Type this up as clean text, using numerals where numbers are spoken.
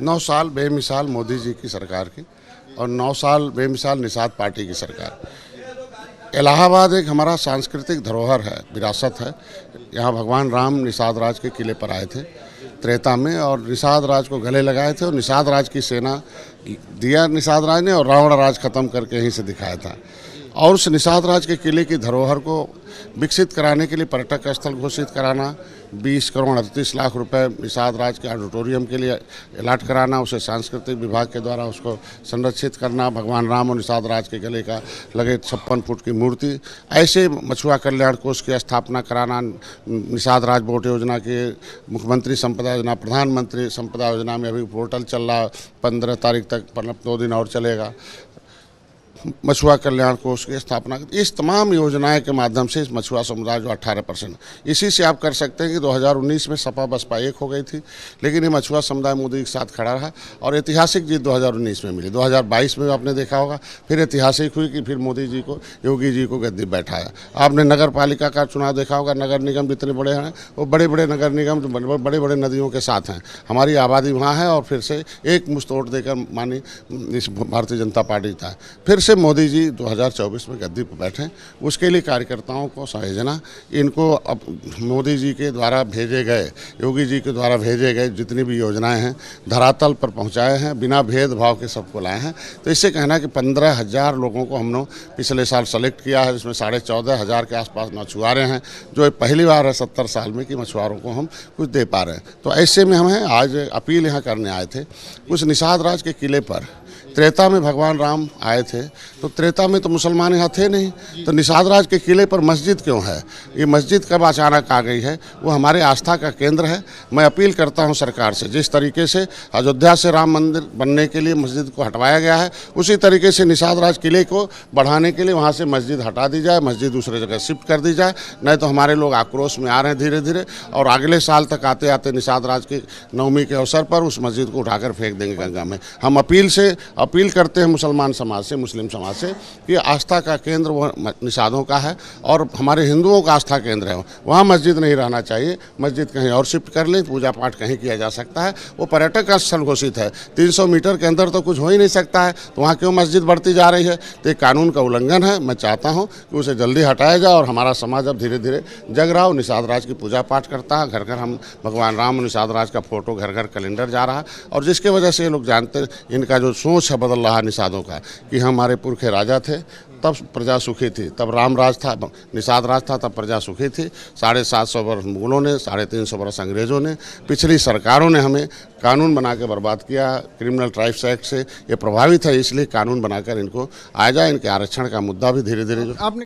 9 साल बेमिसाल मोदी जी की सरकार की और 9 साल बेमिसाल निषाद पार्टी की सरकार। इलाहाबाद एक हमारा सांस्कृतिक धरोहर है, विरासत है। यहाँ भगवान राम निषाद राज के किले पर आए थे त्रेता में और निषाद राज को गले लगाए थे और निषाद राज की सेना दिया निषाद राज ने और रावण राज खत्म करके यहीं से दिखाया था। और उस निषाद राज के किले की धरोहर को विकसित कराने के लिए पर्यटक स्थल घोषित कराना, 20 करोड़ 38 लाख रुपए निषाद राज के ऑडिटोरियम के लिए अलाट कराना, उसे सांस्कृतिक विभाग के द्वारा उसको संरक्षित करना, भगवान राम और निषाद राज के गले का लगे 56 फुट की मूर्ति, ऐसे मछुआ कल्याण कोष की स्थापना कराना, निषाद राज बोट योजना के मुख्यमंत्री संपदा योजना, प्रधानमंत्री संपदा योजना में अभी पोर्टल चल रहा, 15 तारीख तक, मतलब 2 दिन और चलेगा, मछुआ कल्याण कोष की स्थापना। इस तमाम योजनाएं के माध्यम से इस मछुआ समुदाय जो 18%, इसी से आप कर सकते हैं कि 2019 में सपा बसपा एक हो गई थी, लेकिन ये मछुआ समुदाय मोदी के साथ खड़ा रहा और ऐतिहासिक जीत 2019 में मिली। 2022 में आपने देखा होगा फिर ऐतिहासिक हुई कि फिर मोदी जी को, योगी जी को गद्दी बैठाया। आपने नगर पालिका का चुनाव देखा होगा, नगर निगम जितने बड़े हैं वो बड़े बड़े नगर निगम जो बड़े बड़े नदियों के साथ हैं, हमारी आबादी वहाँ है और फिर से एक मुश्त वोट देकर मानी इस भारतीय जनता पार्टी था। फिर से मोदी जी 2024 में गद्दी पर बैठे, उसके लिए कार्यकर्ताओं को संयोजना, इनको अब मोदी जी के द्वारा भेजे गए, योगी जी के द्वारा भेजे गए जितनी भी योजनाएं हैं धरातल पर पहुंचाए हैं, बिना भेदभाव के सबको लाए हैं। तो इससे कहना कि 15,000 लोगों को हमने पिछले साल सेलेक्ट किया है, जिसमें 14,500 के आसपास मछुआरे हैं, जो पहली बार है 70 साल में कि मछुआरों को हम कुछ दे पा रहे हैं। तो ऐसे में हमें आज अपील यहाँ करने आए थे। उस निषाद राज के किले पर त्रेता में भगवान राम आए थे, तो त्रेता में तो मुसलमान यहाँ थे नहीं, तो निषाद राज के किले पर मस्जिद क्यों है? ये मस्जिद कब अचानक आ गई है? वो हमारे आस्था का केंद्र है। मैं अपील करता हूँ सरकार से, जिस तरीके से अयोध्या से राम मंदिर बनने के लिए मस्जिद को हटवाया गया है, उसी तरीके से निषाद राज किले को बढ़ाने के लिए वहाँ से मस्जिद हटा दी जाए, मस्जिद दूसरे जगह शिफ्ट कर दी जाए। नहीं तो हमारे लोग आक्रोश में आ रहे हैं धीरे धीरे, और अगले साल तक आते आते निषाद राज की नवमी के अवसर पर उस मस्जिद को उठाकर फेंक देंगे गंगा में। हम अपील करते हैं मुसलमान समाज से, मुस्लिम समाज से, कि आस्था का केंद्र वो निषादों का है और हमारे हिंदुओं का आस्था केंद्र है, वहाँ मस्जिद नहीं रहना चाहिए। मस्जिद कहीं और शिफ्ट कर लें, पूजा पाठ कहीं किया जा सकता है। वो पर्यटक का स्थल घोषित है, 300 मीटर के अंदर तो कुछ हो ही नहीं सकता है, तो वहाँ क्यों मस्जिद बढ़ती जा रही है? तो ये कानून का उल्लंघन है। मैं चाहता हूँ कि उसे जल्दी हटाया जाए और हमारा समाज अब धीरे धीरे जग रहा हो, निषाद राज की पूजा पाठ करता है। घर घर हम भगवान राम और निषाद राज का फोटो, घर घर कैलेंडर जा रहा है, और जिसके वजह से ये लोग जानते, इनका जो सोच है बदल रहा निषादों का, कि हमारे पुरखे राजा थे तब प्रजा सुखी थी, तब राम राज था, निषाद राज था, तब प्रजा सुखी थी। 750 वर्ष मुगलों ने, 350 वर्ष अंग्रेजों ने, पिछली सरकारों ने हमें कानून बना के बर्बाद किया। क्रिमिनल ट्राइब्स एक्ट से ये प्रभावित है, इसलिए कानून बनाकर इनको आ जाए। इनके आरक्षण का मुद्दा भी धीरे धीरे आपने